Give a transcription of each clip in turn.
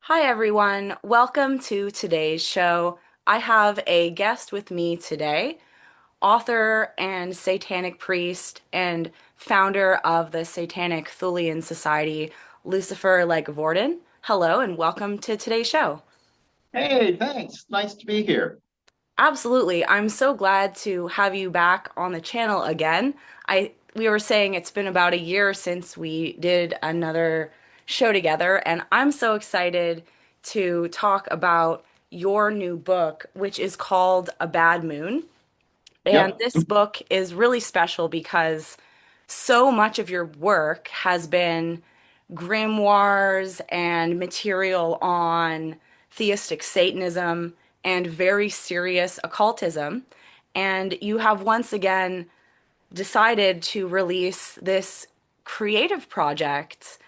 Hi, everyone. Welcome to today's show. I have a guest with me today, author and satanic priest and founder of the Satanic Thulian Society, Lucifer LeGivorden. Hello, and welcome to today's show. Hey, thanks. Nice to be here. Absolutely. I'm so glad to have you back on the channel again. We were saying it's been about a year since we did another show together, and I'm so excited to talk about your new book, which is called A Bad Moon. And Yep. this book is really special because so much of your work has been grimoires and material on theistic Satanism and very serious occultism. And you have once again decided to release this creative project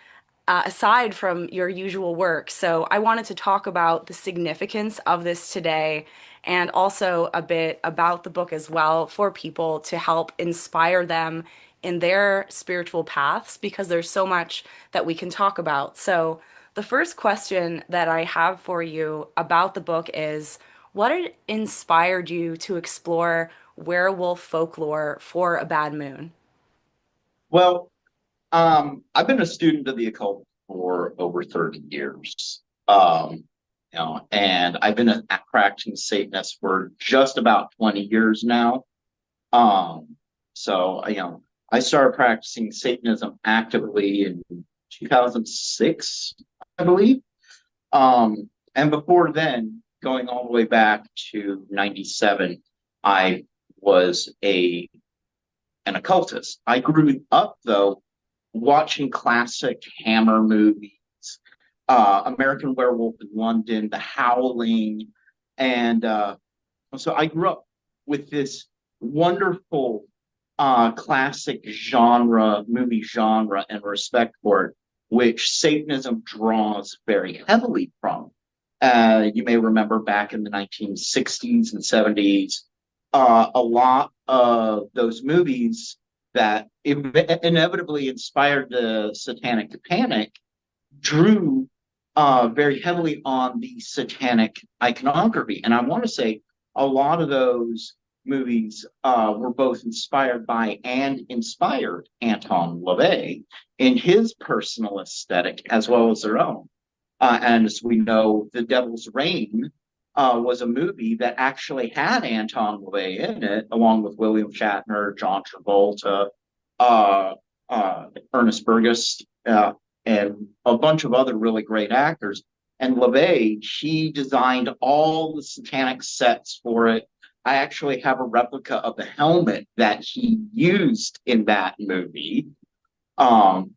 aside from your usual work. So I wanted to talk about the significance of this today and also a bit about the book as well for people to help inspire them in their spiritual paths because there's so much that we can talk about. So the first question that I have for you about the book is what had inspired you to explore werewolf folklore for A Bad Moon? Well, I've been a student of the occult for over 30 years. And I've been a practicing Satanist for just about 20 years now. Um, I started practicing Satanism actively in 2006, I believe. And before then, going all the way back to 97, I was an occultist. I grew up though watching classic Hammer movies, American Werewolf in London, The Howling, and so I grew up with this wonderful classic movie genre, and respect for it, which Satanism draws very heavily from. You may remember back in the 1960s and 70s, a lot of those movies that inevitably inspired the Satanic Panic drew very heavily on the satanic iconography. And I want to say a lot of those movies were both inspired by and inspired Anton LaVey in his personal aesthetic as well as their own. And as we know, The Devil's Reign was a movie that actually had Anton LaVey in it, along with William Shatner, John Travolta, uh, Ernest Burgess, and a bunch of other really great actors. And LaVey, he designed all the satanic sets for it. I actually have a replica of the helmet that he used in that movie. Um,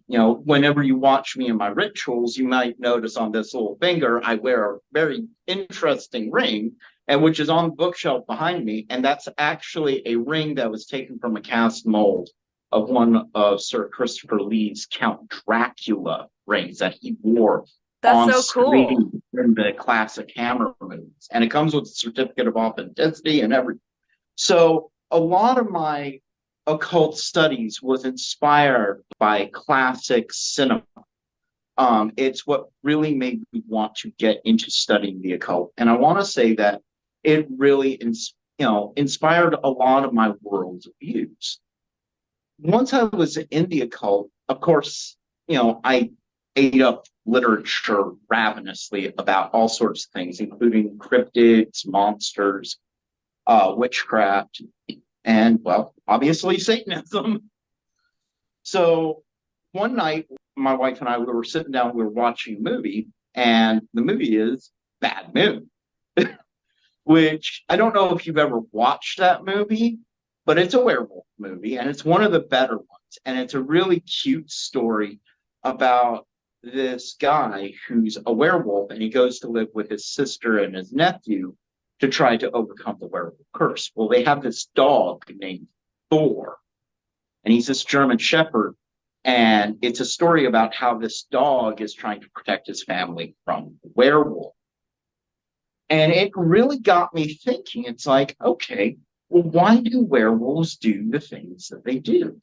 Whenever you watch me in my rituals, you might notice on this little finger, I wear a very interesting ring, and which is on the bookshelf behind me. And that's actually a ring that was taken from a cast mold of one of Sir Christopher Lee's Count Dracula rings that he wore That's on so cool. screen in the classic Hammer movies. And it comes with a certificate of authenticity and everything. So a lot of my occult studies was inspired by classic cinema. It's what really made me want to get into studying the occult, and I want to say that it really, inspired a lot of my worldviews. Once I was in the occult, of course, I ate up literature ravenously about all sorts of things, including cryptids, monsters, witchcraft, and well, obviously Satanism. So one night, my wife and I, we were sitting down, we were watching a movie, and the movie is Bad Moon, which I don't know if you've ever watched that movie, but it's a werewolf movie, and it's one of the better ones. And it's a really cute story about this guy who's a werewolf, and he goes to live with his sister and his nephew to try to overcome the werewolf curse. Well, they have this dog named Thor, and he's this German Shepherd. And it's a story about how this dog is trying to protect his family from werewolf. And it really got me thinking. It's like, okay, well, why do werewolves do the things that they do?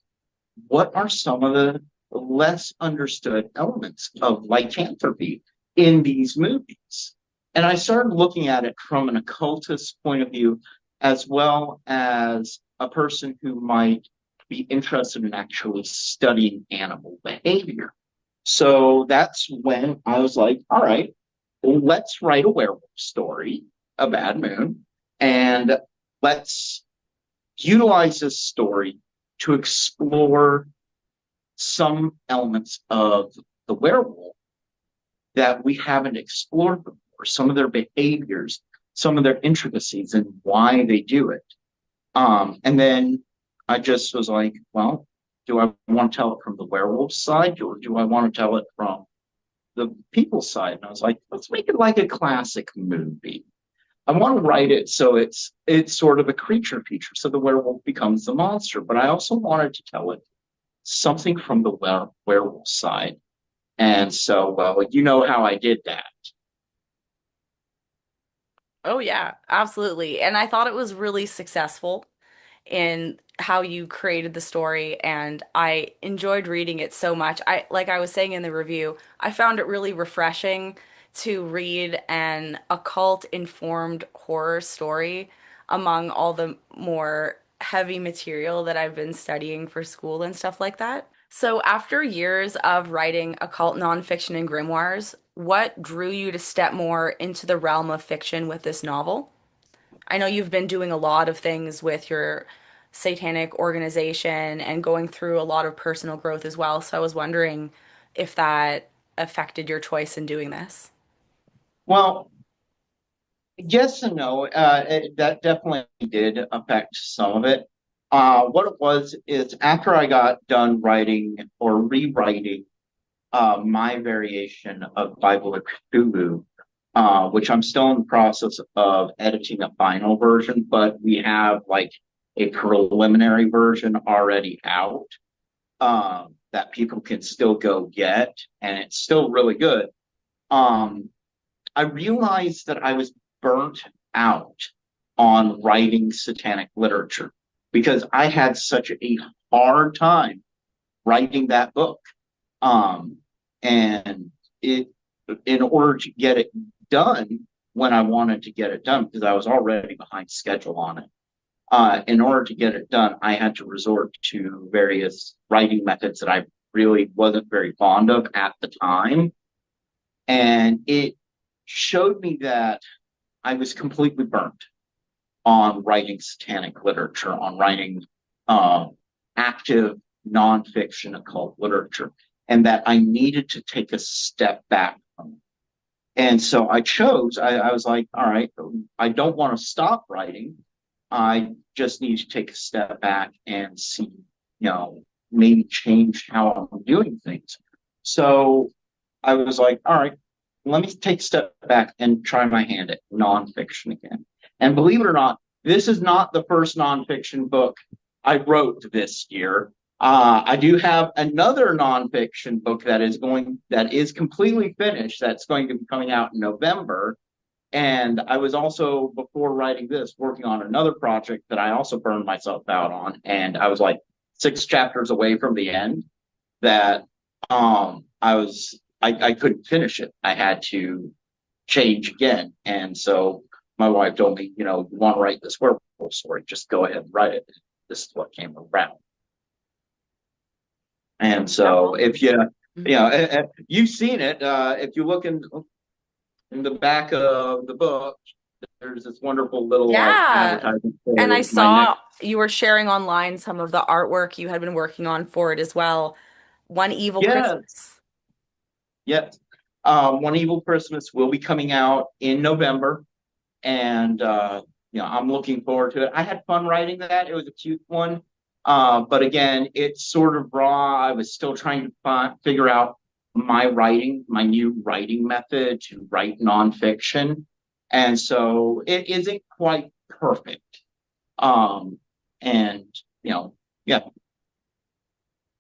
What are some of the less understood elements of lycanthropy in these movies. And I started looking at it from an occultist point of view, as well as a person who might be interested in actually studying animal behavior. So that's when I was like, all right, let's write a werewolf story, a bad moon, and let's utilize this story to explore some elements of the werewolf that we haven't explored before, some of their behaviors, some of their intricacies, and why they do it. And then I just was like, well, do I want to tell it from the werewolf side, or do I want to tell it from the people side? And I was like, let's make it like a classic movie. I want to write it so it's sort of a creature feature, so the werewolf becomes the monster. But I also wanted to tell it something from the werewolf side. And so, well, you know how I did that. Oh yeah, absolutely. And I thought it was really successful in how you created the story, and I enjoyed reading it so much. I like I was saying in the review, I found it really refreshing to read an occult informed horror story among all the more heavy material that I've been studying for school and stuff like that. So after years of writing occult nonfiction and grimoires, what drew you to step more into the realm of fiction with this novel? I know you've been doing a lot of things with your satanic organization and going through a lot of personal growth as well. So I was wondering if that affected your choice in doing this. Well, yes and no. That definitely did affect some of it. What it was is after I got done writing or rewriting my variation of Bible of Cthulhu, which I'm still in the process of editing a final version, but we have like a preliminary version already out that people can still go get, and it's still really good. Um, I realized that I was burnt out on writing satanic literature because I had such a hard time writing that book. Um, and it, in order to get it done when I wanted to get it done, because I was already behind schedule on it, in order to get it done, I had to resort to various writing methods that I really wasn't very fond of at the time. And it showed me that I was completely burnt on writing satanic literature, on writing um, active nonfiction occult literature, and that I needed to take a step back from it. And so I was like, all right, I don't want to stop writing. I just need to take a step back and see, maybe change how I'm doing things. So I was like, all right, let me take a step back and try my hand at nonfiction again. And believe it or not, this is not the first nonfiction book I wrote this year. I do have another nonfiction book that is completely finished. That's going to be coming out in November. And I was also, before writing this, working on another project that I also burned myself out on. And I was like 6 chapters away from the end that I couldn't finish it. I had to change again. And so my wife told me, you want to write this werewolf story, just go ahead and write it. This is what came around. And so if you've seen it, if you look in the back of the book, there's this wonderful little like Yeah. advertisement And I for my saw next. you were sharing online some of the artwork you had been working on for it as well. One Evil Yes, Christmas. yes. One Evil Christmas will be coming out in November, and I'm looking forward to it. I had fun writing that. It was a cute one, but again, it's sort of raw. I was still trying to figure out my new writing method to write nonfiction, and so it isn't quite perfect. Um, and yeah.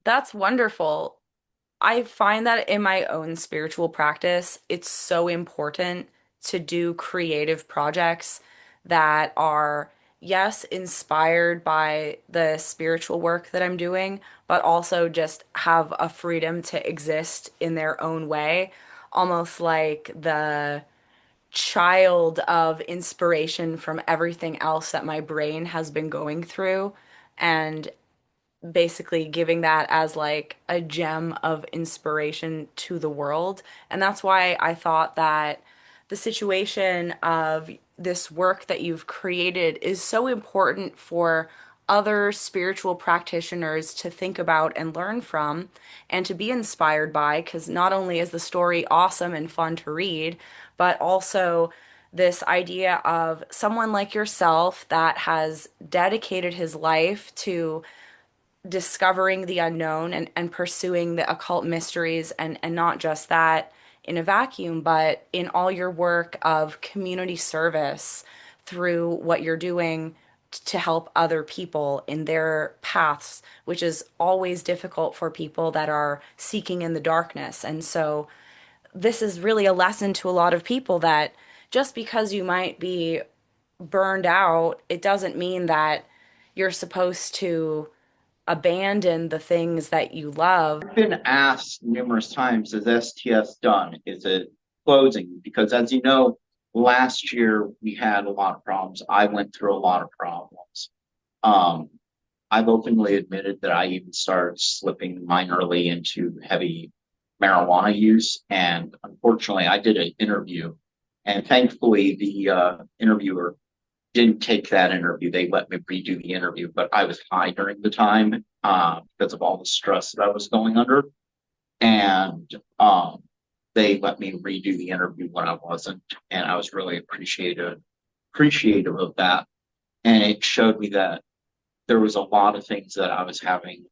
That's wonderful. I find that in my own spiritual practice, it's so important to do creative projects that are, yes, inspired by the spiritual work that I'm doing, but also just have a freedom to exist in their own way. almost like the child of inspiration from everything else that my brain has been going through. And basically giving that as like a gem of inspiration to the world. And that's why I thought that the situation of this work that you've created is so important for other spiritual practitioners to think about and learn from and to be inspired by, because not only is the story awesome and fun to read, but also this idea of someone like yourself that has dedicated his life to discovering the unknown and pursuing the occult mysteries and not just that in a vacuum, but in all your work of community service through what you're doing to help other people in their paths, which is always difficult for people that are seeking in the darkness. And so this is really a lesson to a lot of people that just because you might be burned out, it doesn't mean that you're supposed to abandon the things that you love. I've been asked numerous times, is STS done? Is it closing? Because as you know, last year we had a lot of problems. I went through a lot of problems. Um, I've openly admitted that I even started slipping minorly into heavy marijuana use. And unfortunately, I did an interview, and thankfully, the interviewer didn't take that interview. They let me redo the interview, but I was high during the time because of all the stress that I was going under. And they let me redo the interview when I wasn't. And I was really appreciative of that. And it showed me that there was a lot of things that I was having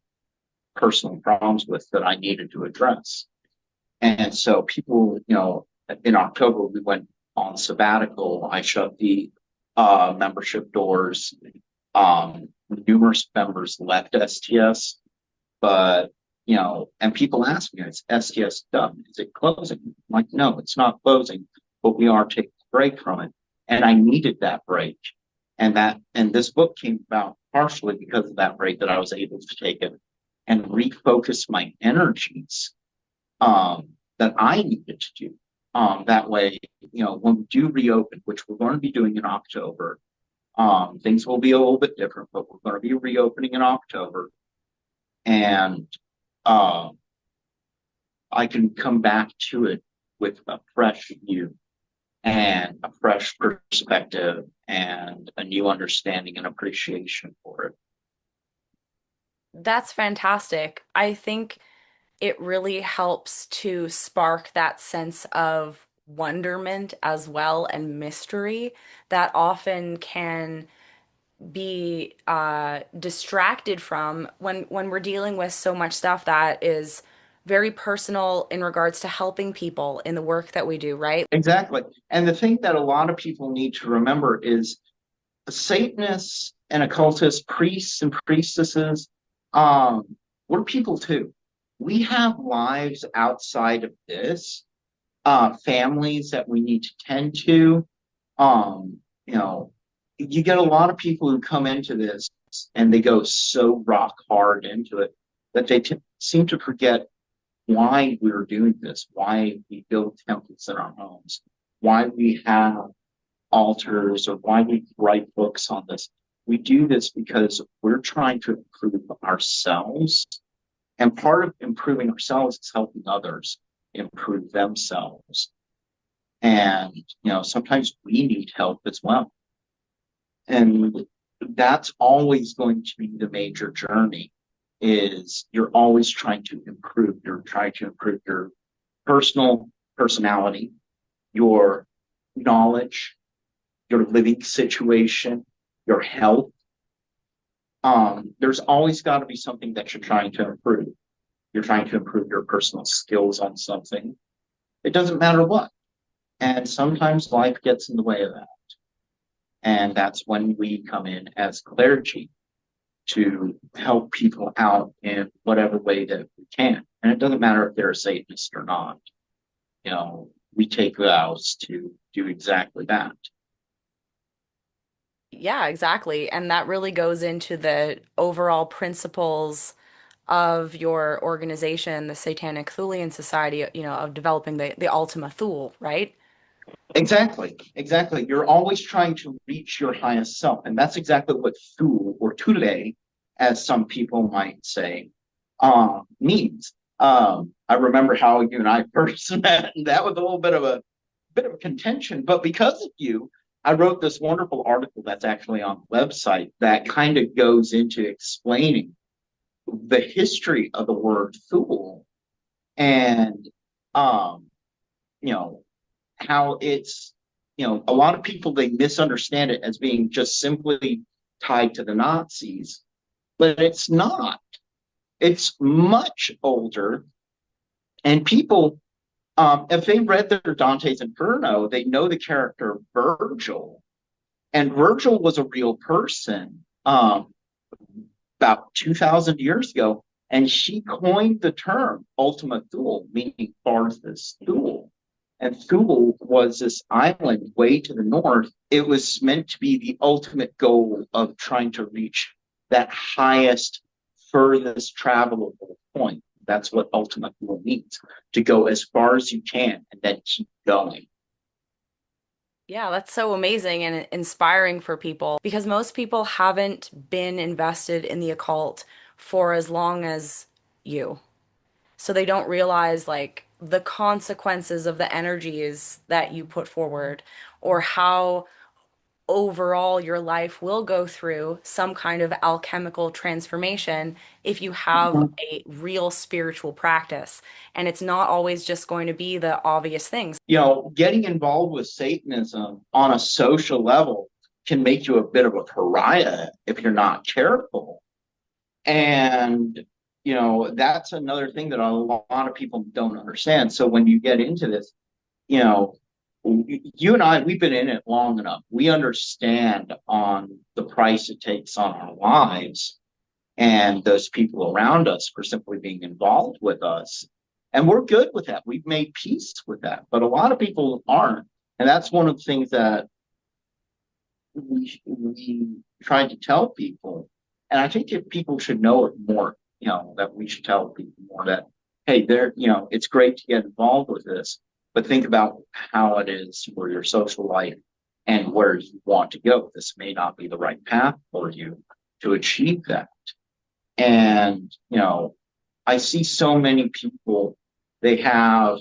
personal problems with that I needed to address. And so people, in October, we went on sabbatical. I shut the membership doors. Numerous members left STS, but and people ask me, is STS done? Is it closing? I'm like, no, it's not closing, but we are taking a break from it. And I needed that break. And this book came about partially because of that break that I was able to take it and refocus my energies that I needed to do. That way, when we do reopen, which we're going to be doing in October, things will be a little bit different, but we're going to be reopening in October. And uh, I can come back to it with a fresh view and a fresh perspective and a new understanding and appreciation for it. That's fantastic. I think it really helps to spark that sense of wonderment as well and mystery that often can be distracted from when we're dealing with so much stuff that is very personal in regards to helping people in the work that we do, right? Exactly. And the thing that a lot of people need to remember is Satanists and occultists, priests and priestesses, we're people too. We have lives outside of this, families that we need to tend to. Um, you know, you get a lot of people who come into this and they go so rock hard into it that they seem to forget why we're doing this, why we build temples in our homes, why we have altars, or why we write books on this. We do this because we're trying to improve ourselves. And part of improving ourselves is helping others improve themselves. And, sometimes we need help as well. And that's always going to be the major journey is you're always trying to improve. You're trying to improve your personality, your knowledge, your living situation, your health. There's always got to be something that you're trying to improve. You're trying to improve your personal skills on something. It doesn't matter what. And sometimes life gets in the way of that. And that's when we come in as clergy to help people out in whatever way that we can. And it doesn't matter if they're a Satanist or not. We take vows to do exactly that. Yeah, exactly. And that really goes into the overall principles of your organization, the Satanic Thulian Society, of developing the Ultima Thule, right? Exactly, exactly. You're always trying to reach your highest self, and that's exactly what Thule or Thule, as some people might say, means. I remember how you and I first met, and that was a little bit of a contention. But because of you, I wrote this wonderful article that's actually on the website that kind of goes into explaining the history of the word Thule and um, you know how it's, a lot of people, they misunderstand it as being just simply tied to the Nazis, but it's not. It's much older, and people, if they read their Dante's Inferno, they know the character Virgil, and Virgil was a real person about 2,000 years ago, and she coined the term Ultima Thule, meaning farthest Thule. And Thule was this island way to the north. It was meant to be the ultimate goal of trying to reach that highest, furthest travelable point. That's what Ultima Thule means, to go as far as you can and then keep going. Yeah, that's so amazing and inspiring for people because most people haven't been invested in the occult for as long as you. So they don't realize like the consequences of the energies that you put forward or how overall your life will go through some kind of alchemical transformation if you have a real spiritual practice. And it's not always just going to be the obvious things. Getting involved with Satanism on a social level can make you a bit of a pariah if you're not careful. And, that's another thing that a lot of people don't understand. So when you get into this, you know, you and I, we've been in it long enough. We understand on the price it takes on our lives and those people around us for simply being involved with us. And we're good with that. We've made peace with that. But a lot of people aren't. And that's one of the things that we tried to tell people. And I think if people should know it more, that we should tell people more that, hey, it's great to get involved with this, but think about how it is for your social life and where you want to go. This may not be the right path for you to achieve that. And, I see so many people, they have,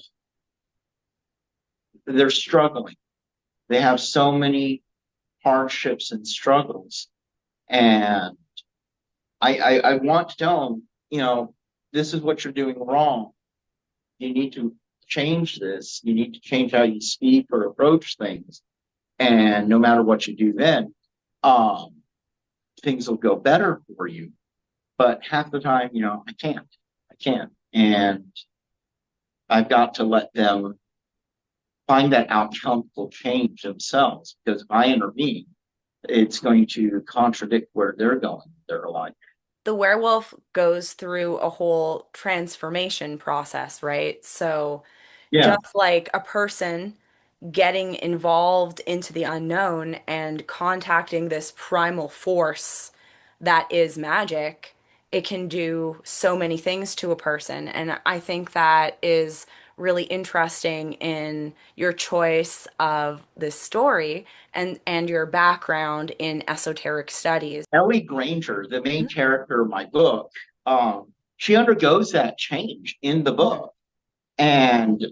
they're struggling. They have so many hardships and struggles. And I want to tell them, this is what you're doing wrong. You need to change this. You need to change how you speak or approach things. And no matter what you do then, um, things will go better for you. But half the time, I can't. I can't. And I've got to let them find that alchemical change themselves because if I intervene, it's going to contradict where they're going in their life. The werewolf goes through a whole transformation process, right? So Yeah. just like a person getting involved into the unknown and contacting this primal force that is magic, it can do so many things to a person. And I think that is really interesting in your choice of this story and your background in esoteric studies. Ellie Granger, the main character of my book, she undergoes that change in the Mhm. book. And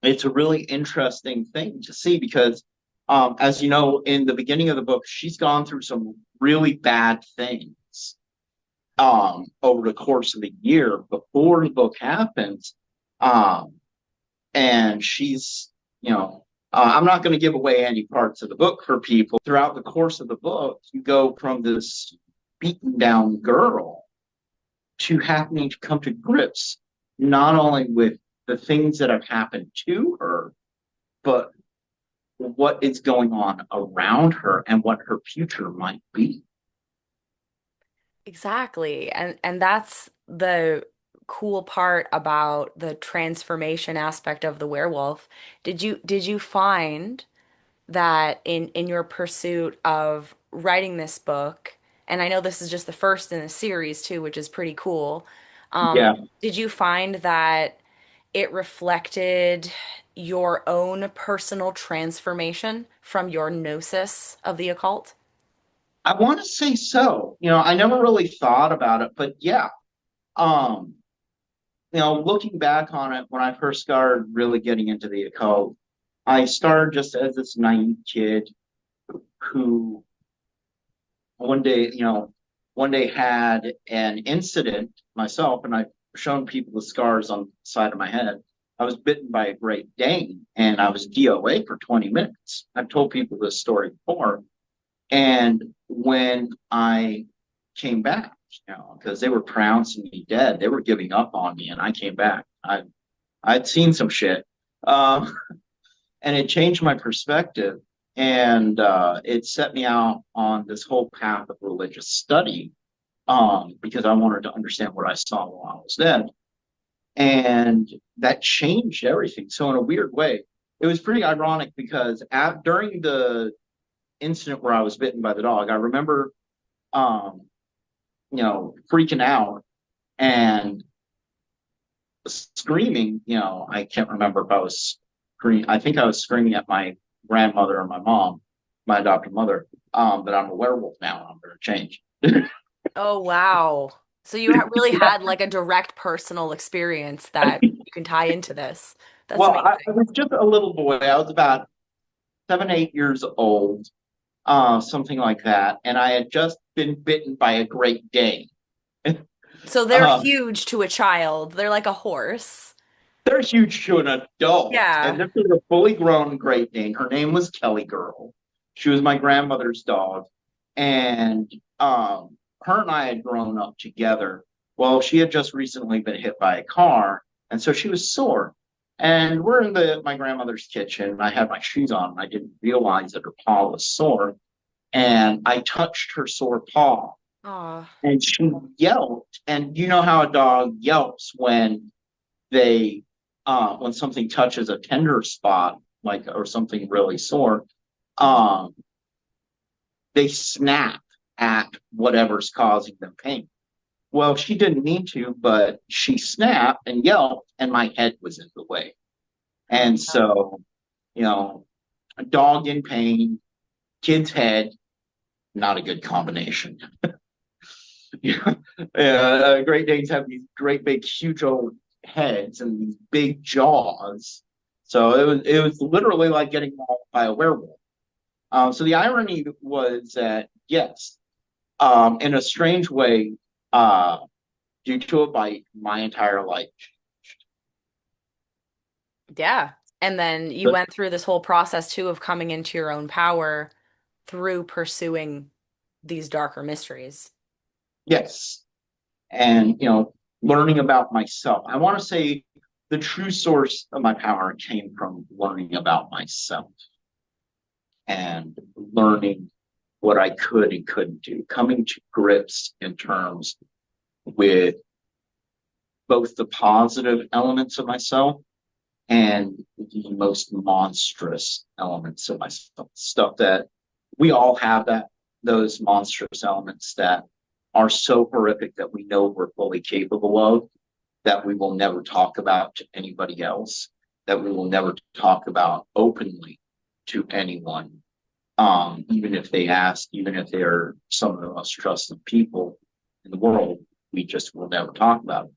it's a really interesting thing to see because, as you know, in the beginning of the book, she's gone through some really bad things over the course of the year before the book happens. Um, and she's, I'm not going to give away any parts of the book for people. Throughout the course of the book, you go from this beaten down girl to happening to come to grips not only with the things that have happened to her, but what is going on around her and what her future might be. Exactly. And that's the cool part about the transformation aspect of the werewolf. Did you find that in your pursuit of writing this book and I know this is just the first in a series too, which is pretty cool. Um, Yeah. did you find that it reflected your own personal transformation from your gnosis of the occult? I want to say so. I never really thought about it, but yeah. Um, looking back on it, when I first started really getting into the occult, I started just as this naive kid who one day, one day had an incident myself, and I've shown people the scars on the side of my head. I was bitten by a Great Dane, and I was DOA for 20 minutes. I've told people this story before. And when I came back, because they were pronouncing me dead, they were giving up on me, and I came back. I'd seen some shit, um, and it changed my perspective, and it set me out on this whole path of religious study, because I wanted to understand what I saw while I was dead, and that changed everything. So in a weird way, it was pretty ironic because during the incident where I was bitten by the dog, I remember um, freaking out and screaming. I can't remember if I was screaming. I think I was screaming at my grandmother or my mom, my adopted mother, that I'm a werewolf now. I'm going to change. Oh, wow. So you really had like a direct personal experience that you can tie into this. That's Well, I amazing. was just a little boy. I was about 7, 8 years old, something like that, and I had just been bitten by a Great Dane. So they're um, huge to a child. They're like a horse. they're huge to an adult. And Yeah. this was a fully grown Great Dane. Her name was Kelly Girl. She was my grandmother's dog. And her and I had grown up together. Well, she had just recently been hit by a car. And so she was sore. And we're in my grandmother's kitchen. And I had my shoes on. And I didn't realize that her paw was sore. And I touched her sore paw. Oh, And she yelped. And you know how a dog yelps they when something touches a tender spot, like, or something really sore, um they snap at whatever's causing them pain. Well, she didn't mean to, but she snapped and yelped, and my head was in the way. oh, And so, you know a dog in pain, kid's head, not a good combination. Great Danes have these great big huge old heads and these big jaws. So it was literally like getting mauled by a werewolf. So the irony was that, yes, in a strange way, uh, due to a bite, my entire life. yeah. And then you But went through this whole process too of coming into your own power through pursuing these darker mysteries. yes, and learning about myself. I want to say the true source of my power came from learning about myself and learning what I could and couldn't do, coming to grips in terms with both the positive elements of myself and the most monstrous elements of myself. Stuff that we all have, that those monstrous elements that are so horrific that we know we're fully capable of, that we will never talk about to anybody else, that we will never talk about openly to anyone, even if they ask, even if they're some of the most trusted people in the world, we just will never talk about it.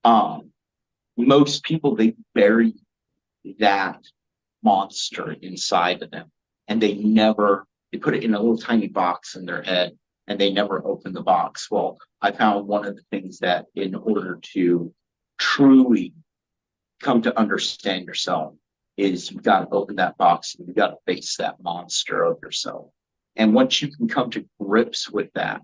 Um, Most people, they bury that monster inside of them, and they put it in a little tiny box in their head, and they never open the box. Well, I found one of the things that, in order to truly come to understand yourself, is you've got to open that box and you've got to face that monster of yourself. And once you can come to grips with that,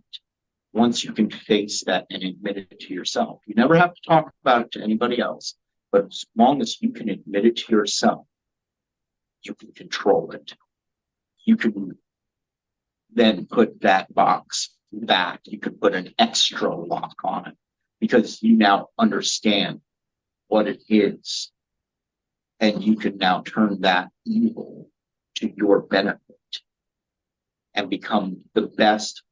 once you can face that and admit it to yourself, you never have to talk about it to anybody else. But as long as you can admit it to yourself, you can control it. You can then put that box back. You could put an extra lock on it because you now understand what it is. And you can now turn that evil to your benefit and become the best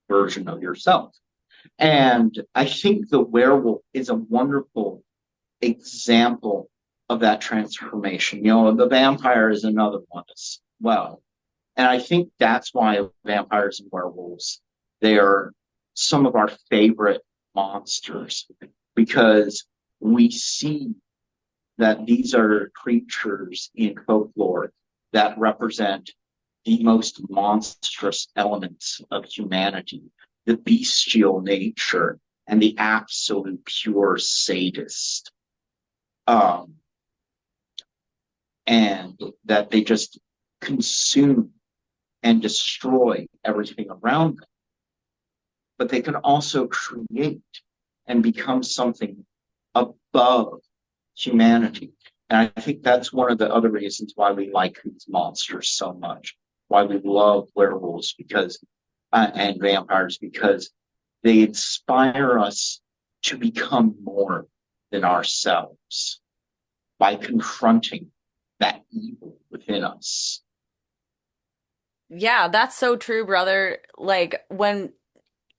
version of yourself. And I think the werewolf is a wonderful example of that transformation. The vampire is another one as well. And I think that's why vampires and werewolves, they are some of our favorite monsters, because we see that these are creatures in folklore that represent the most monstrous elements of humanity, the bestial nature and the absolute pure sadist. Um, and that they just consume and destroy everything around them. But they can also create and become something above humanity. And I think that's one of the other reasons why we like these monsters so much, why we love werewolves and vampires, because they inspire us to become more than ourselves by confronting that evil within us. Yeah, that's so true, brother. Like when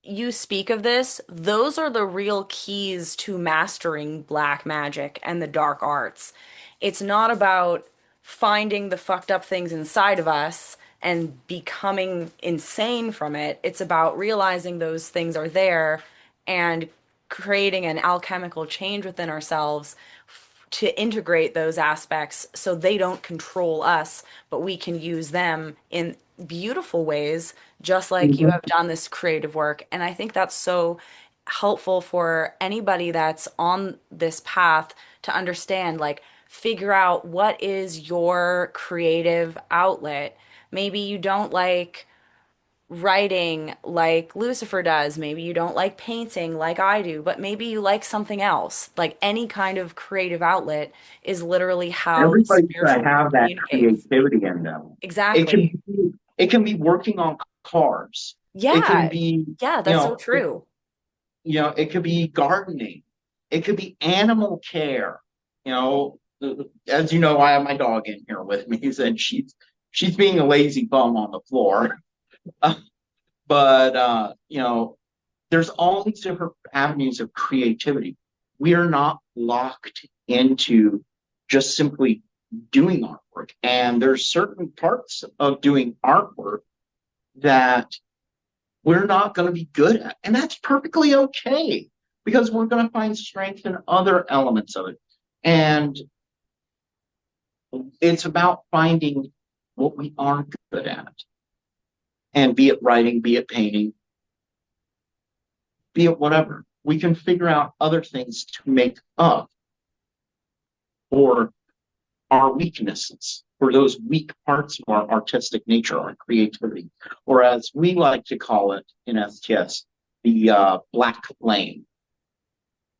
you speak of this, those are the real keys to mastering black magic and the dark arts. It's not about finding the fucked up things inside of us and becoming insane from it. It's about realizing those things are there and creating an alchemical change within ourselves to integrate those aspects so they don't control us, but we can use them in beautiful ways, just like you Mhm. have done this creative work. And I think that's so helpful for anybody that's on this path to understand, like, figure out what is your creative outlet. Maybe you don't like writing like Lucifer does. Maybe you don't like painting like I do, but maybe you like something else. Like any kind of creative outlet is literally how the Everybody's going spiritual to world have that communicates. creativity in them. It can Exactly. be, it can be working on cars. It can Yeah. be, Yeah, you that's so know, it, true. it could be gardening. It could be animal care. As you know, I have my dog in here with me, and she's being a lazy bum on the floor. But there's all these different avenues of creativity. We are not locked into just simply doing artwork. And there's certain parts of doing artwork that we're not going to be good at. And that's perfectly okay, because we're going to find strength in other elements of it. And it's about finding what we are good at. And be it writing, be it painting, be it whatever. We can figure out other things to make up for our weaknesses, for those weak parts of our artistic nature, our creativity, or as we like to call it in STS, the black flame,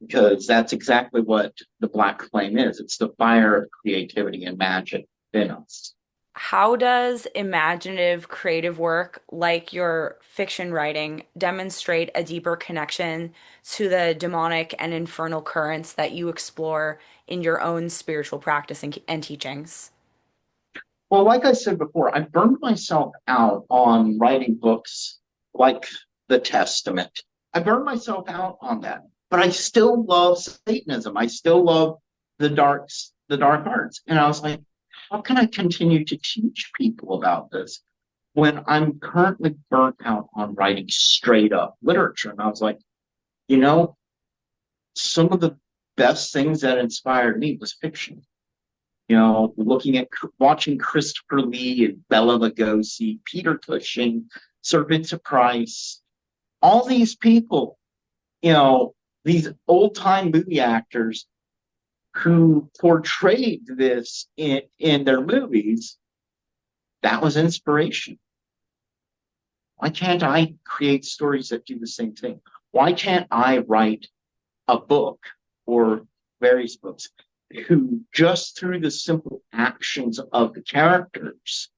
because that's exactly what the black flame is. It's the fire of creativity and magic in us. How does imaginative creative work like your fiction writing demonstrate a deeper connection to the demonic and infernal currents that you explore in your own spiritual practice and teachings? Well, like I said before, I burned myself out on writing books like the Testament. I burned myself out on that, but I still love Satanism. I still love the dark arts. And I was like, how can I continue to teach people about this when I'm currently burnt out on writing straight up literature? And I was like, you know, some of the best things that inspired me was fiction. Watching Christopher Lee and Bela Lugosi, Peter Cushing, Sir Vincent Price, all these people, you know, these old time movie actors who portrayed this in their movies, that was inspiration. Why can't I create stories that do the same thing? Why can't I write a book or various books who, just through the simple actions of the characters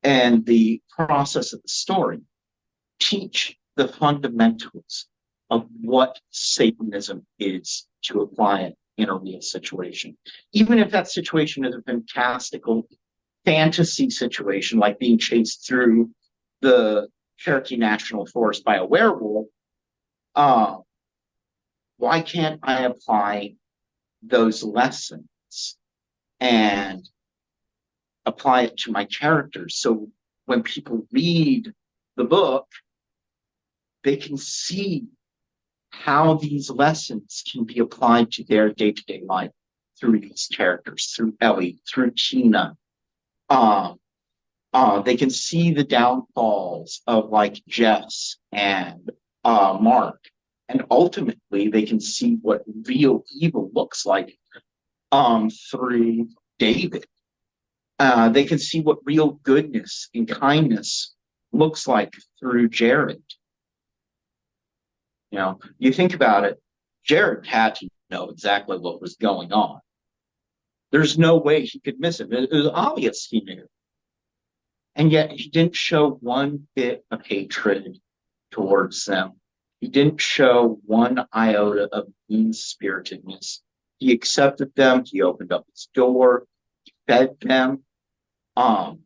and the process of the story, teach the fundamentals of what Satanism is to apply it in a real situation? Even if that situation is a fantastical fantasy situation, like being chased through the Cherokee National Forest by a werewolf, uh, why can't I apply those lessons and apply it to my characters? So when people read the book, they can see how these lessons can be applied to their day-to-day life through these characters, through Ellie, through Tina. Um, they can see the downfalls of like Jess and Mark, and ultimately they can see what real evil looks like through David. They can see what real goodness and kindness looks like through Jared. You know, you think about it, Jared had to know exactly what was going on. There's no way he could miss it. It was obvious he knew. And yet he didn't show one bit of hatred towards them. He didn't show one iota of mean spiritedness. He accepted them. He opened up his door. He fed them. Um,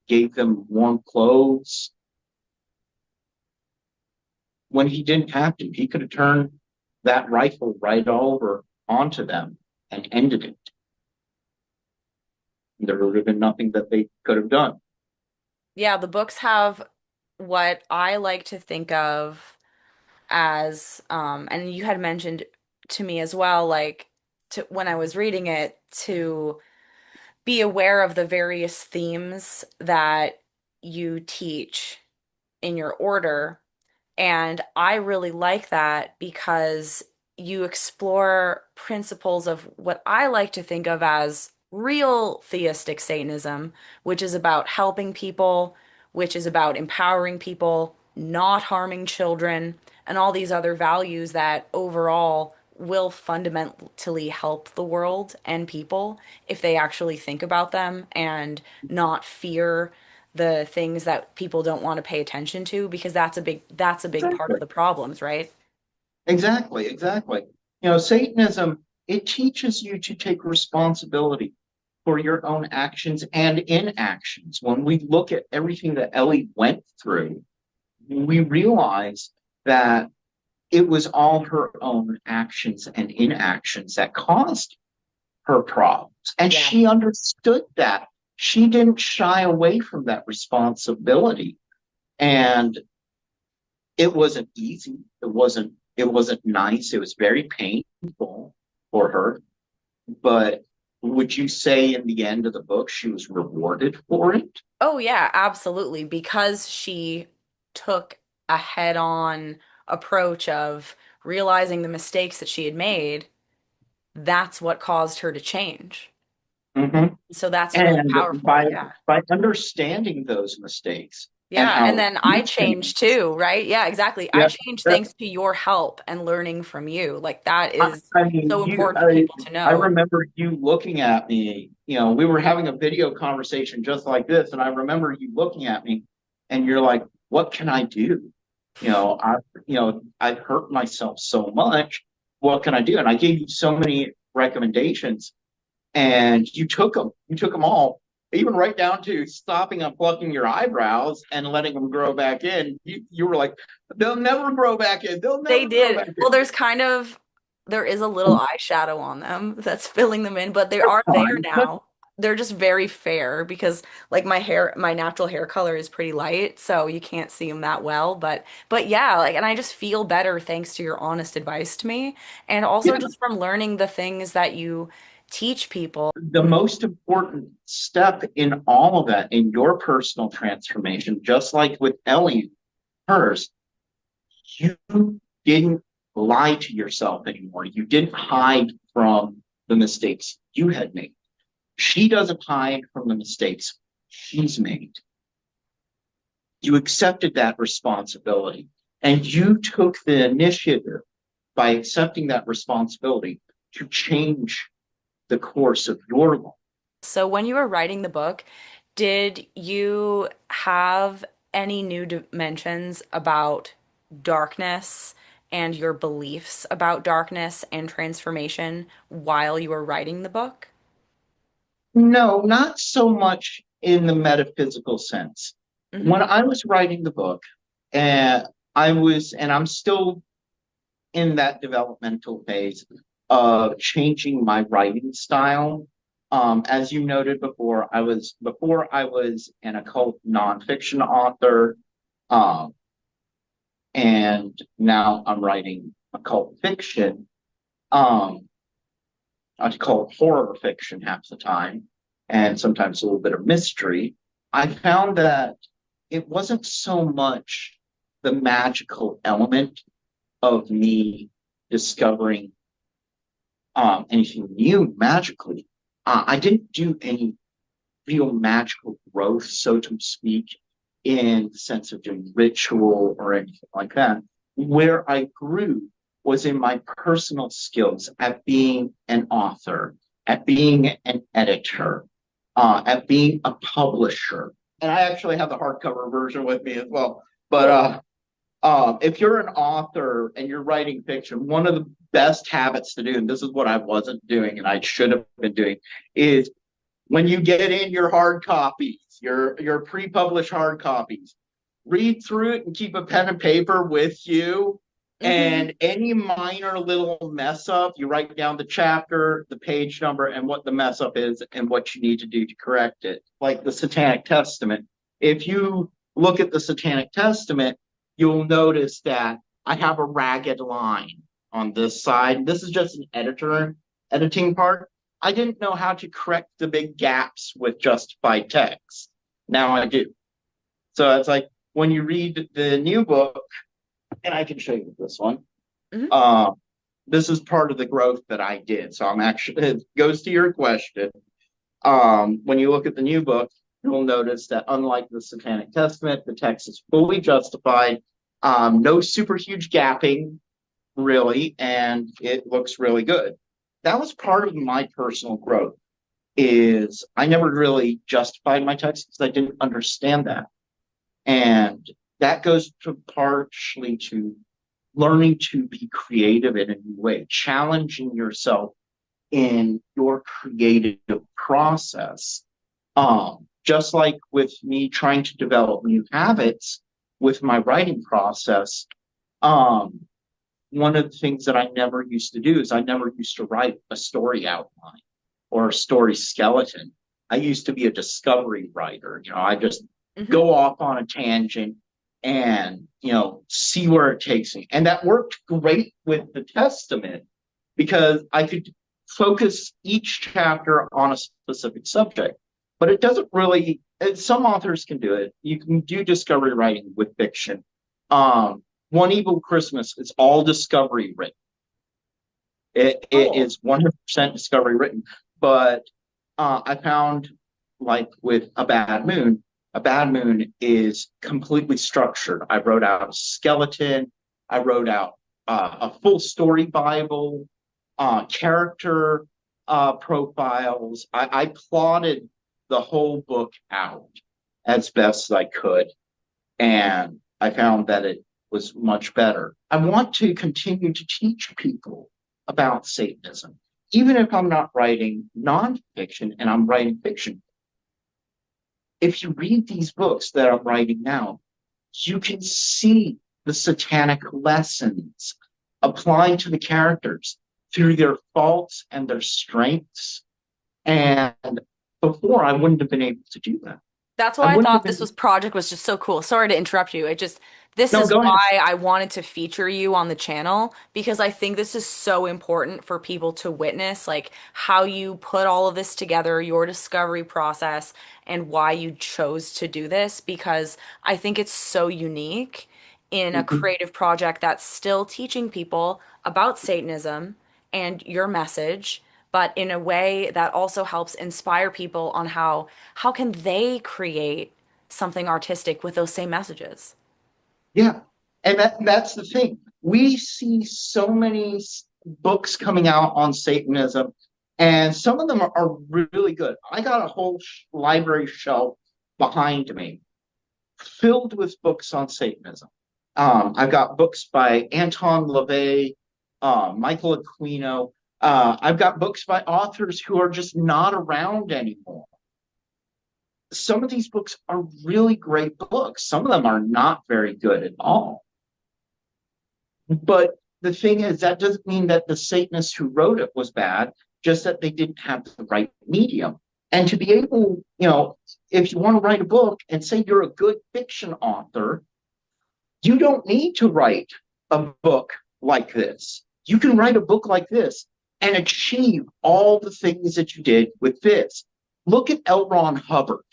Gave them warm clothes. When he didn't have to, he could have turned that rifle right over onto them and ended it. There would have been nothing that they could have done. Yeah, the books have what I like to think of as, and you had mentioned to me as well, like when I was reading it, to be aware of the various themes that you teach in your order. And I really like that because you explore principles of what I like to think of as real theistic Satanism, which is about helping people, which is about empowering people, not harming children, and all these other values that overall will fundamentally help the world and people if they actually think about them and not fear the things that people don't want to pay attention to, because that's a big part of Exactly. the problems, right? Exactly. Exactly. You know, Satanism, it teaches you to take responsibility for your own actions and inactions. When we look at everything that Ellie went through, we realize that it was all her own actions and inactions that caused her problems. And Yeah. she understood that. She didn't shy away from that responsibility. And it wasn't easy. It wasn't nice. It was very painful for her. But would you say in the end of the book she was rewarded for it? Oh yeah, absolutely. Because she took a head-on approach of realizing the mistakes that she had made, that's what caused her to change. Mm-hmm. So that's really And powerful. by Yeah. understanding those mistakes and Yeah, and how then I huge they changed too, right? Yeah, exactly. I yeah, changed yeah. thanks to your help and learning from you. Like that I, is I mean, so important for people to I know. remember you looking at me. You know, we were having a video conversation just like this, and I remember you looking at me, and you're like, "What can I do? You know, I've hurt myself so much. What can I do?" And I gave you so many recommendations, and you took them. You took them all, even right down to stopping and plucking your eyebrows and letting them grow back in. You were like, "They'll never grow back in. They'll They never grow did. back Well, in." there is a little eyeshadow on them that's filling them in, but they are there Fine, but now. They're just very fair because like my natural hair color is pretty light, so you can't see them that well, but yeah, like and I just feel better thanks to your honest advice to me and also yeah, just from learning the things that you teach people. the most important step in all of that, in your personal transformation, just like with Ellie, hers, you didn't lie to yourself anymore. You didn't hide from the mistakes you had made. She doesn't hide from the mistakes she's made. You accepted that responsibility and you took the initiative by accepting that responsibility to change the course of your life. So when you were writing the book, did you have any new dimensions about darkness and your beliefs about darkness and transformation while you were writing the book? No, not so much in the metaphysical sense. Hmm. When I was writing the book, and I'm still in that developmental phase of changing my writing style. As you noted before I was an occult nonfiction author, um, and now I'm writing occult fiction. Um, I call it horror fiction half the time, and sometimes a little bit of mystery. I found that it wasn't so much the magical element of me discovering anything new magically. I didn't do any real magical growth, so to speak, in the sense of doing ritual or anything like that. Where I grew was in my personal skills at being an author, at being an editor, at being a publisher. And I actually have the hardcover version with me as well. But Cool. if you're an author and you're writing fiction, one of the best habits to do, and this is what I wasn't doing and I should have been doing, is when you get in your hard copies, your pre-published hard copies, read through it and keep a pen and paper with you. Hmm. And any minor little mess up, you write down the chapter, the page number, and what the mess up is and what you need to do to correct it. Like the Satanic Testament. If you look at the Satanic Testament, you'll notice that I have a ragged line on this side. This is just an editing part. I didn't know how to correct the big gaps with justified text. Now I do. So it's like when you read the new book, and I can show you this one. Hmm. Uh, this is part of the growth that I did. So I'm actually, it goes to your question. When you look at the new book, you'll notice that unlike the Satanic Testament, the text is fully justified. No super huge gapping, really, and it looks really good. That was part of my personal growth. Is I never really justified my text because I didn't understand that. And that goes to partially to learning to be creative in a new way, challenging yourself in your creative process. Just like with me trying to develop new habits with my writing process, um, one of the things that I never used to do is I never used to write a story outline or a story skeleton. I used to be a discovery writer. I just Hmm. go off on a tangent and, see where it takes me. And that worked great with the Testament because I could focus each chapter on a specific subject. But it doesn't really, some authors can do it. You can do discovery writing with fiction. One Evil Christmas is all discovery written. It Cool. is 100% discovery written. But I found, like with A Bad Moon is completely structured. I wrote out a skeleton. I wrote out a full story Bible, character profiles. I plotted the whole book out as best I could, and I found that it was much better. I want to continue to teach people about Satanism, even if I'm not writing nonfiction and I'm writing fiction. If you read these books that I'm writing now, you can see the satanic lessons applying to the characters through their faults and their strengths. And before, I wouldn't have been able to do that. That's I why I wouldn't have thought this been. was project was just so cool. Sorry to interrupt you. This No, is go ahead. why I wanted to feature you on the channel because I think this is so important for people to witness, like how you put all of this together, your discovery process, and why you chose to do this because I think it's so unique in a Mhm. creative project that's still teaching people about Satanism and your message, but in a way that also helps inspire people on how can they create something artistic with those same messages. Yeah. And that's the thing. We see so many books coming out on Satanism, and some of them are really good. I got a whole library shelf behind me filled with books on Satanism. I've got books by Anton LaVey, Michael Aquino. I've got books by authors who are just not around anymore. some of these books are really great books. Some of them are not very good at all. But the thing is, that doesn't mean that the Satanist who wrote it was bad, just that they didn't have the right medium. And to be able, if you want to write a book and say you're a good fiction author, you don't need to write a book like this. You can write a book like this and achieve all the things that you did with this. Look at L. Ron Hubbard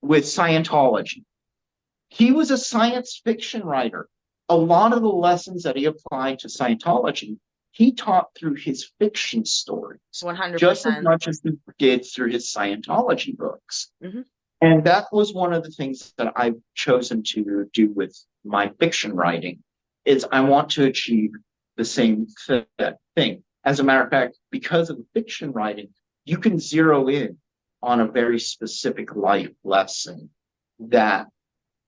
with Scientology. He was a science fiction writer. A lot of the lessons that he applied to Scientology, he taught through his fiction stories, just as 100%. much as he did through his Scientology books. Hmm. And that was one of the things that I've chosen to do with my fiction writing, is I want to achieve the same thing. As a matter of fact, because of the fiction writing, you can zero in on a very specific life lesson that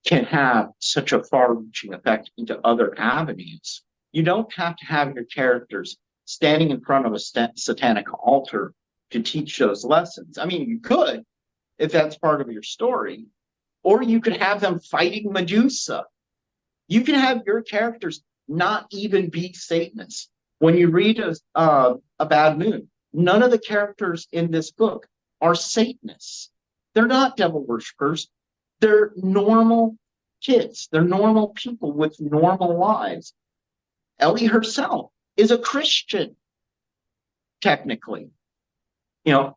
can have such a far-reaching effect into other avenues. You don't have to have your characters standing in front of a satanic altar to teach those lessons. I mean, you could, if that's part of your story, or you could have them fighting Medusa. You can have your characters not even be Satanists. When you read a Bad Moon, none of the characters in this book are Satanists. They're not devil worshippers. They're normal kids. They're normal people with normal lives. Ellie herself is a Christian, technically. In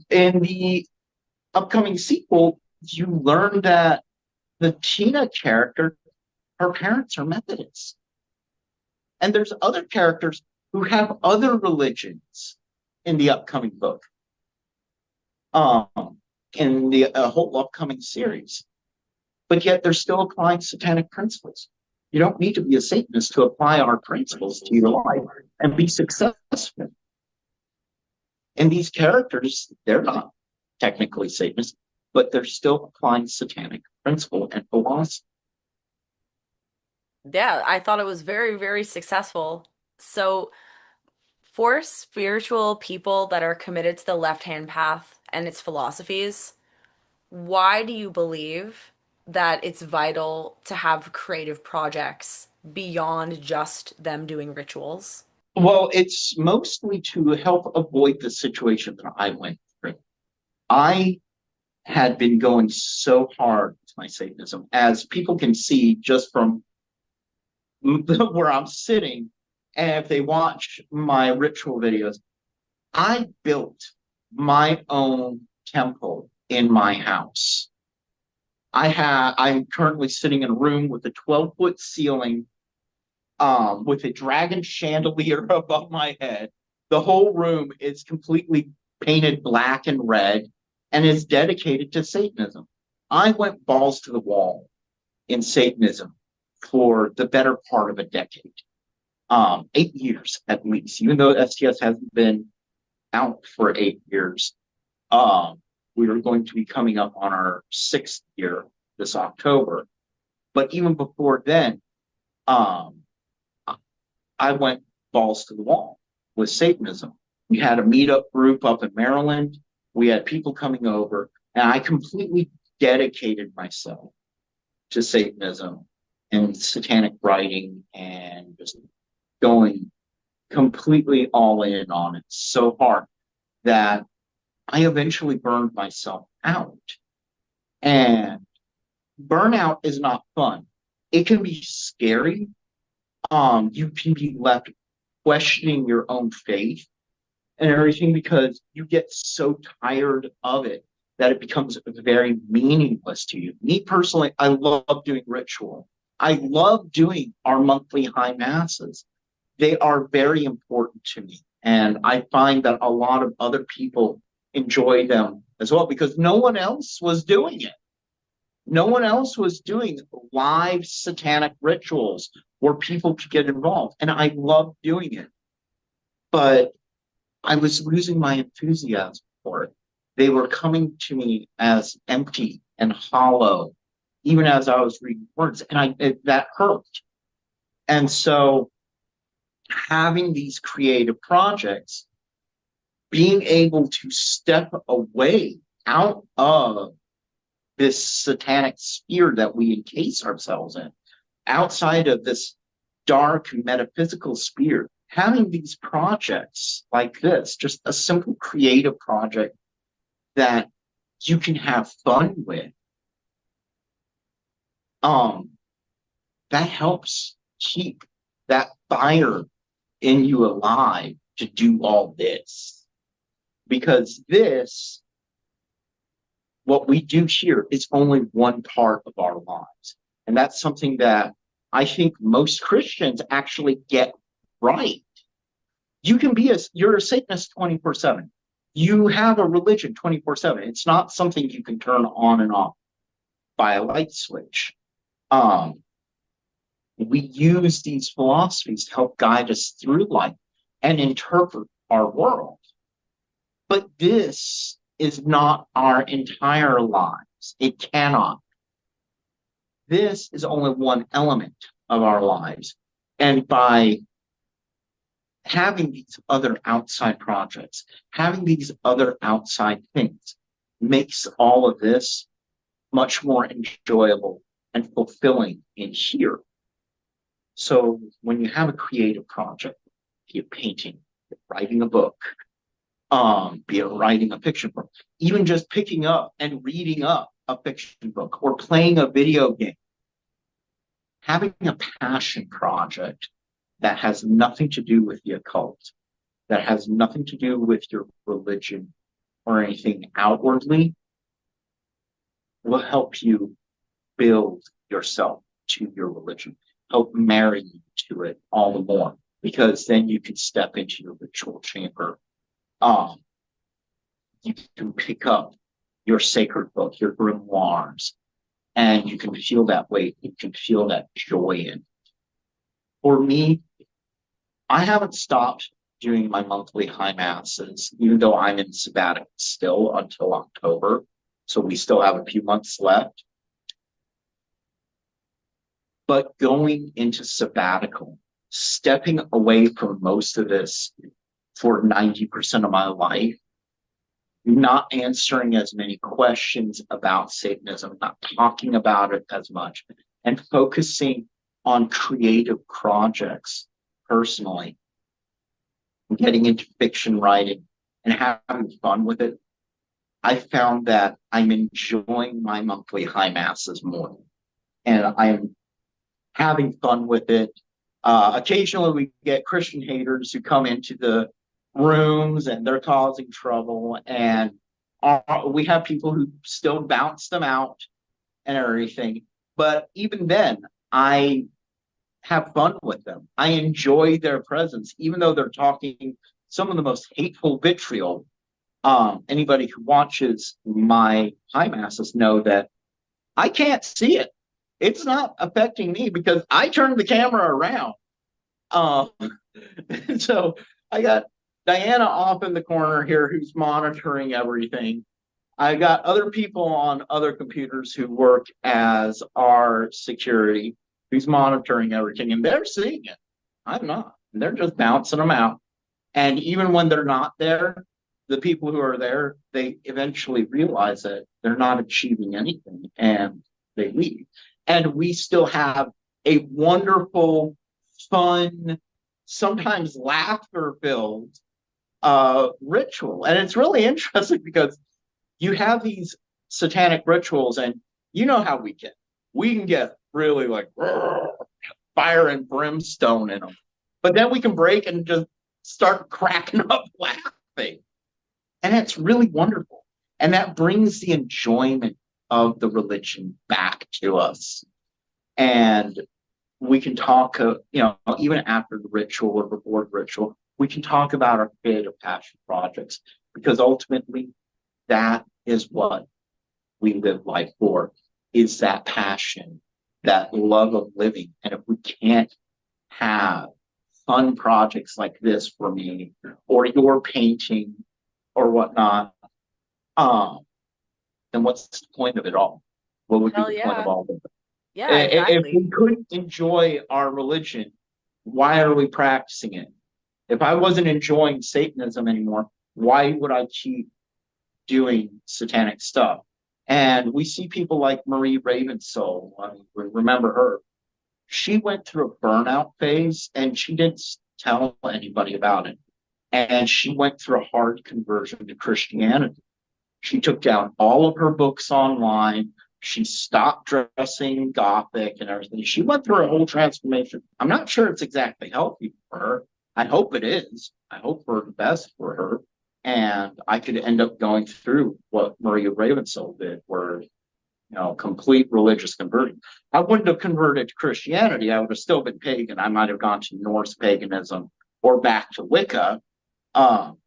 the upcoming sequel, you learn that the Tina character, her parents are Methodists. And there's other characters who have other religions in the upcoming book, um, in the whole upcoming series. But yet they're still applying satanic principles. You don't need to be a Satanist to apply our principles to your life and be successful. And these characters, they're not technically Satanists, but they're still applying satanic principle and philosophy. Yeah, I thought it was very, very successful. So, for spiritual people that are committed to the left-hand path and its philosophies, why do you believe that it's vital to have creative projects beyond just them doing rituals? Well, it's mostly to help avoid the situation that I went through. I had been going so hard with my Satanism, as people can see just from where I'm sitting. And if they watch my ritual videos, I built my own temple in my house. I'm currently sitting in a room with a 12-foot ceiling, with a dragon chandelier above my head. The whole room is completely painted black and red and is dedicated to Satanism. I went balls to the wall in Satanism for the better part of a decade, 8 years at least, even though STS hasn't been out for 8 years. We are going to be coming up on our 6th year this October. But even before then, um, I went balls to the wall with Satanism. We had a meetup group up in Maryland. We had people coming over, and I completely dedicated myself to Satanism and satanic writing and just going completely all in on it so hard that I eventually burned myself out. And burnout is not fun. It can be scary. You can be left questioning your own faith and everything because you get so tired of it that it becomes very meaningless to you. Me personally, I love doing ritual. I love doing our monthly high masses. They are very important to me. And I find that a lot of other people enjoy them as well because no one else was doing it. No one else was doing live satanic rituals where people could get involved. And I loved doing it. But I was losing my enthusiasm for it. They were coming to me as empty and hollow, even as I was reading words, and that hurt. And so, having these creative projects, being able to step away out of this satanic sphere that we encase ourselves in, outside of this dark metaphysical sphere, having these projects like this, just a simple creative project that you can have fun with, um, that helps keep that fire in you alive to do all this. Because this, what we do here, is only one part of our lives. And that's something that I think most Christians actually get right. You can be you're a Satanist 24/7. You have a religion 24/7. It's not something you can turn on and off by a light switch. Um, we use these philosophies to help guide us through life and interpret our world. But this is not our entire lives. It cannot. This is only one element of our lives. And by having these other outside projects, having these other outside things, makes all of this much more enjoyable and fulfilling in here. So when you have a creative project, be it painting, be it writing a book, be it writing a fiction book, even just picking up and reading up a fiction book or playing a video game, having a passion project that has nothing to do with the occult, that has nothing to do with your religion or anything outwardly, will help you build yourself to your religion, help marry you to it all the more, because then you can step into your ritual chamber. You can pick up your sacred book, your grimoires, and you can feel that weight. You can feel that joy in it. For me, I haven't stopped doing my monthly high masses, even though I'm in sabbatical still until October. So we still have a few months left. But going into sabbatical, stepping away from most of this for 90% of my life, not answering as many questions about Satanism, not talking about it as much, and focusing on creative projects personally, getting into fiction writing and having fun with it, I found that I'm enjoying my monthly high masses more. And I'm having fun with it. Occasionally we get Christian haters who come into the rooms and they're causing trouble. And we have people who still bounce them out and everything. But even then, I have fun with them. I enjoy their presence, even though they're talking some of the most hateful vitriol. Anybody who watches my high masses know that I can't see it. It's not affecting me because I turned the camera around. Um, so I got Diana off in the corner here who's monitoring everything. I got other people on other computers who work as our security who's monitoring everything, and they're seeing it. I'm not. They're just bouncing them out. And even when they're not there, the people who are there, they eventually realize that they're not achieving anything and they leave. And we still have a wonderful, fun, sometimes laughter-filled ritual. And it's really interesting because you have these satanic rituals, and you know how we get. We can get really like fire and brimstone in them. But then we can break and just start cracking up laughing. And it's really wonderful. And that brings the enjoyment of the religion back to us. And we can talk, even after the ritual or before the ritual, we can talk about our creative passion projects, because ultimately that is what we live life for, is that passion, that love of living. And if we can't have fun projects like this for me, or your painting or whatnot, then what's the point of it all? What would be Hell the point of yeah. all of it? Yeah, If exactly. we couldn't enjoy our religion, why are we practicing it? If I wasn't enjoying Satanism anymore, why would I keep doing satanic stuff? And we see people like Marie Ravensoul. I mean, remember her. She went through a burnout phase and she didn't tell anybody about it. And she went through a hard conversion to Christianity. She took down all of her books online. She stopped dressing gothic and everything. She went through a whole transformation. I'm not sure it's exactly healthy for her. I hope it is. I hope for the best for her. And I could end up going through what Maria Ravensoul did, where complete religious conversion. I wouldn't have converted to Christianity. I would have still been pagan. I might have gone to Norse paganism or back to Wicca. Um,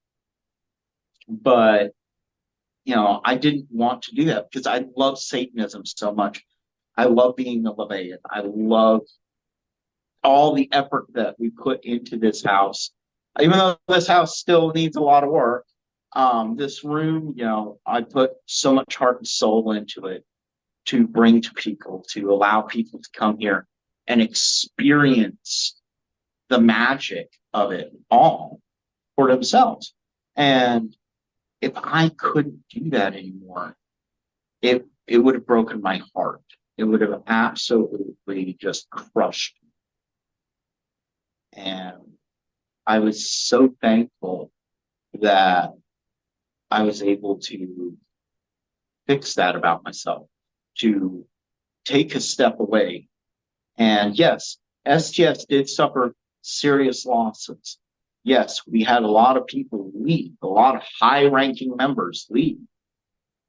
but I didn't want to do that because I love Satanism so much. I love being a Leviathan. I love all the effort that we put into this house. Even though this house still needs a lot of work, this room, I put so much heart and soul into it to bring to people, to allow people to come here and experience the magic of it all for themselves. And if I couldn't do that anymore, it would have broken my heart. It would have absolutely just crushed me. And I was so thankful that I was able to fix that about myself, to take a step away. And yes, STS did suffer serious losses. Yes, we had a lot of people leave, a lot of high ranking members leave.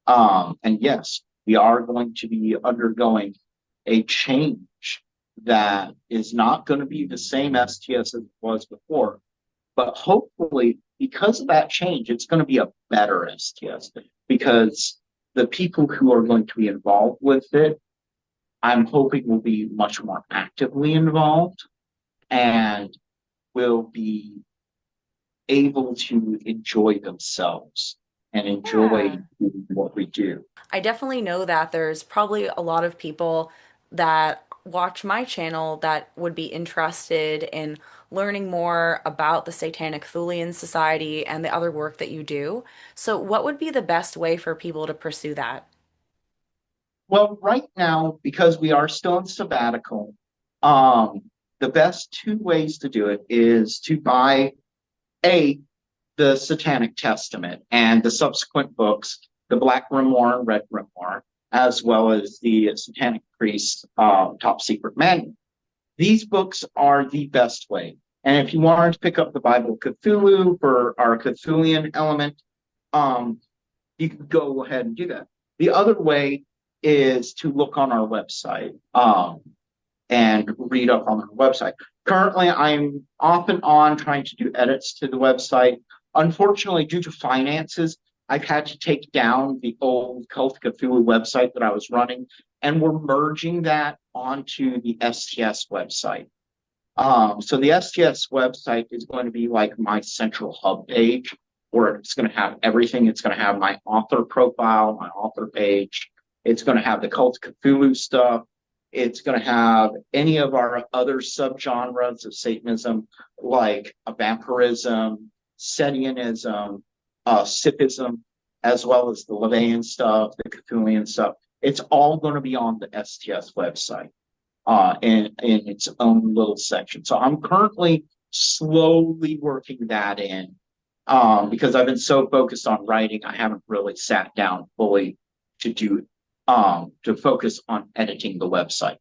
And yes, we are going to be undergoing a change that is not going to be the same STS as it was before. But hopefully, because of that change, it's going to be a better STS because the people who are going to be involved with it, I'm hoping will be much more actively involved and will be able to enjoy themselves and enjoy Yeah. what we do. I definitely know that there's probably a lot of people that watch my channel that would be interested in learning more about the Satanic Thulian Society and the other work that you do. So, what would be the best way for people to pursue that? Well, right now, because we are still in sabbatical, um, the best two ways to do it is to buy a the Satanic Testament and the subsequent books, the Black Grimoire and Red Grimoire, as well as the Satanic Priest Top Secret Manual. These books are the best way. And if you wanted to pick up the Bible of Cthulhu for our Cthulian element, um, you can go ahead and do that. The other way is to look on our website and read up on our website. Currently, I'm off and on trying to do edits to the website. Unfortunately, due to finances, I've had to take down the old Cult of Cthulhu website that I was running, and we're merging that onto the STS website. So the STS website is going to be like my central hub page where it's going to have everything. It's going to have my author profile, my author page. It's going to have the Cult of Cthulhu stuff. It's going to have any of our other subgenres of Satanism, like vampirism, Setianism, Siphism, as well as the Levian stuff, the Cthulian stuff. It's all going to be on the STS website in its own little section. So I'm currently slowly working that in because I've been so focused on writing, I haven't really sat down fully to do to focus on editing the website.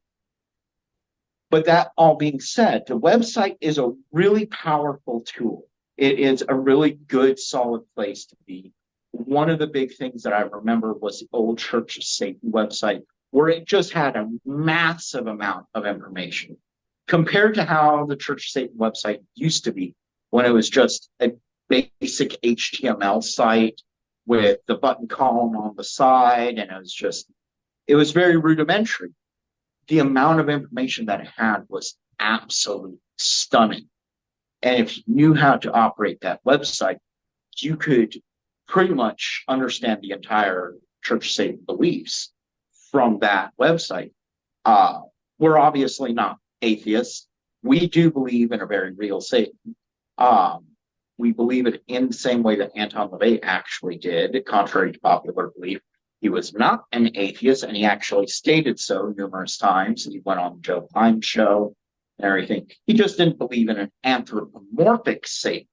But that all being said, the website is a really powerful tool. It is a really good, solid place to be. One of the big things that I remember was the old Church of Satan website, where it just had a massive amount of information compared to how the Church of Satan website used to be when it was just a basic HTML site with the button column on the side, and it was very rudimentary. The amount of information that it had was absolutely stunning. And if you knew how to operate that website, you could pretty much understand the entire Church of Satan beliefs from that website. We're obviously not atheists. We do believe in a very real Satan. We believe it in the same way that Anton LaVey actually did, contrary to popular belief. He was not an atheist, and he actually stated so numerous times. He went on the Joe Pine show and everything. He just didn't believe in an anthropomorphic Satan,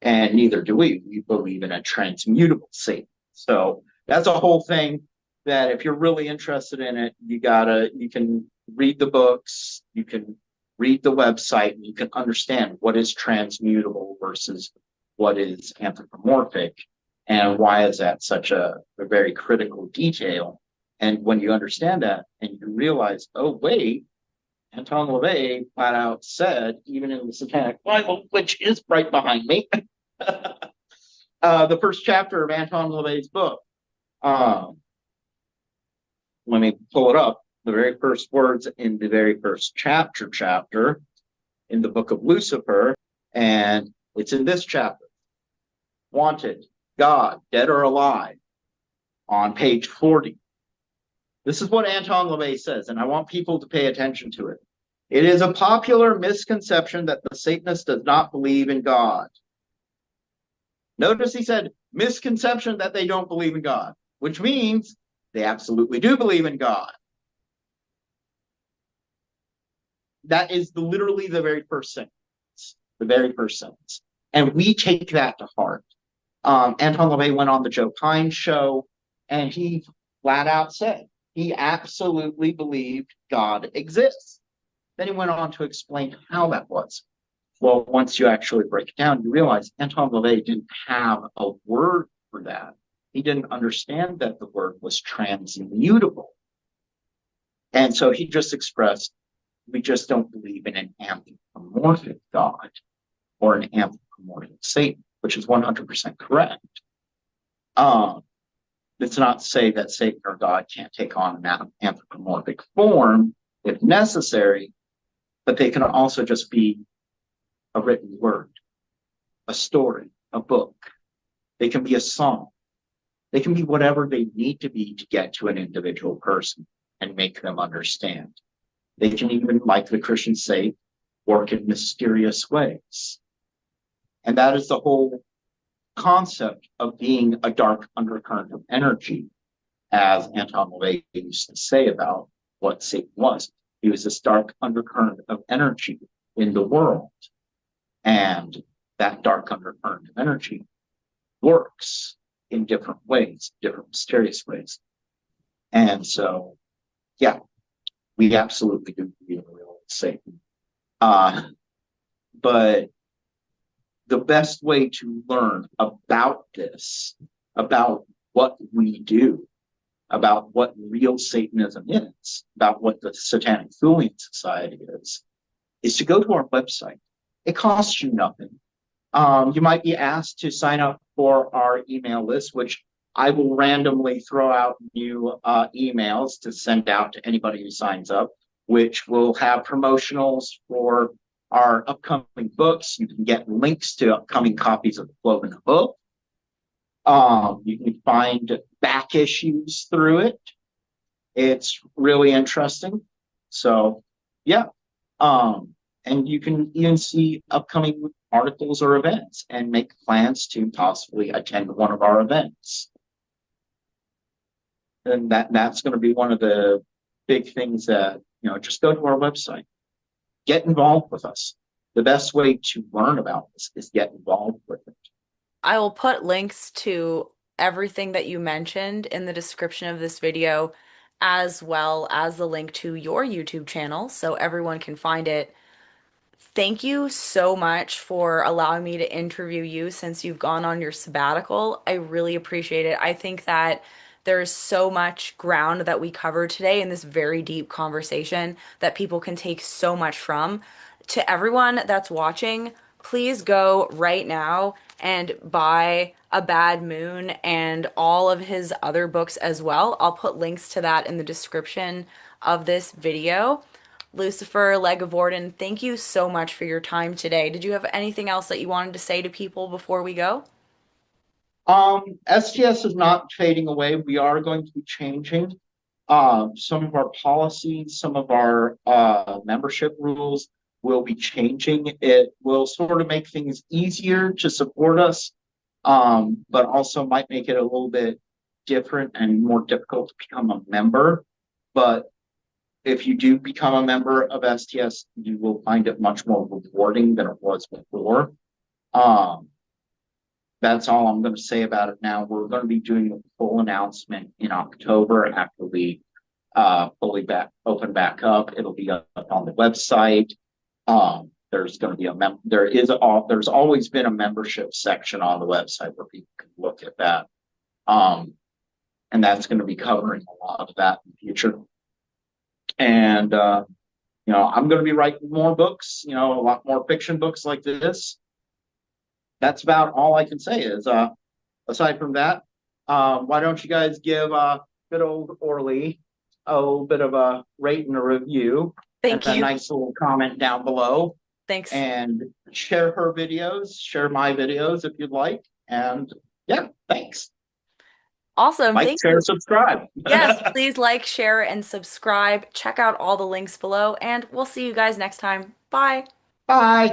and neither do we. We believe in a transmutable Satan. So that's a whole thing that if you're really interested in it, you can read the books, you can read the website, and you can understand what is transmutable versus what is anthropomorphic, and why is that such a very critical detail. And when you understand that and you realize, oh, wait, Anton LaVey flat out said, even in the Satanic Bible, which is right behind me, the first chapter of Anton LaVey's book. Let me pull it up. The very first words in the very first chapter in the book of Lucifer, and it's in this chapter. Wanted, God, dead or alive, on page 40. This is what Anton LaVey says, and I want people to pay attention to it. It is a popular misconception that the Satanist does not believe in God. Notice he said misconception that they don't believe in God, which means they absolutely do believe in God. That is literally the very first sentence. The very first sentence. And we take that to heart. Anton LaVey went on the Joe Pine show, and he flat out said he absolutely believed God exists. Then he went on to explain how that was. Well, once you actually break it down, you realize Anton LaVey didn't have a word for that. He didn't understand that the word was transmutable. And so he just expressed, we just don't believe in an anthropomorphic God or an anthropomorphic Satan, which is 100% correct. It's not to say that Satan or God can't take on an anthropomorphic form if necessary, but they can also just be a written word, a story, a book. They can be a song. They can be whatever they need to be to get to an individual person and make them understand. They can even, like the Christians say, work in mysterious ways. And that is the whole concept of being a dark undercurrent of energy, as Anton LaVey used to say about what Satan was. He was this dark undercurrent of energy in the world. And that dark undercurrent of energy works in different ways, different mysterious ways. And so, yeah, we absolutely do believe in real Satan. But the best way to learn about this, about what we do, about what real Satanism is, about what the Satanic Thulian Society is to go to our website. It costs you nothing. You might be asked to sign up for our email list, which I will randomly throw out new emails to send out to anybody who signs up, which will have promotionals for our upcoming books. You can get links to upcoming copies of the Cloven Hoof. You can find back issues through it. It's really interesting. So, yeah. And you can even see upcoming articles or events and make plans to possibly attend one of our events. And that's going to be one of the big things that, just go to our website. Get involved with us. The best way to learn about this is get involved with it. I will put links to everything that you mentioned in the description of this video, as well as the link to your YouTube channel so everyone can find it. Thank you so much for allowing me to interview you since you've gone on your sabbatical. I really appreciate it. I think that there's so much ground that we covered today in this very deep conversation that people can take so much from. To everyone that's watching, please go right now and buy A Bad Moon and all of his other books as well. I'll put links to that in the description of this video. Lucifer LeGivorden, thank you so much for your time today. Did you have anything else that you wanted to say to people before we go? STS is not fading away. We are going to be changing some of our policies, some of our membership rules will be changing. It will sort of make things easier to support us, but also might make it a little bit different and more difficult to become a member. But if you do become a member of STS, you will find it much more rewarding than it was before. Um, that's all I'm going to say about it now. We're going to be doing a full announcement in October after we fully open back up. It'll be up on the website. There's going to be there's always been a membership section on the website where people can look at that. And that's going to be covering a lot of that in the future. And I'm going to be writing more books, a lot more fiction books like this. That's about all I can say is aside from that, why don't you guys give good old Orlee a bit of a rate and a review and Thank a you. nice little comment down below, Thanks. and share her videos, share my videos if you'd like. And yeah, thanks. Awesome. Like, Thank share, you. subscribe. Yes, please like, share, and subscribe. Check out all the links below, and we'll see you guys next time. Bye. Bye.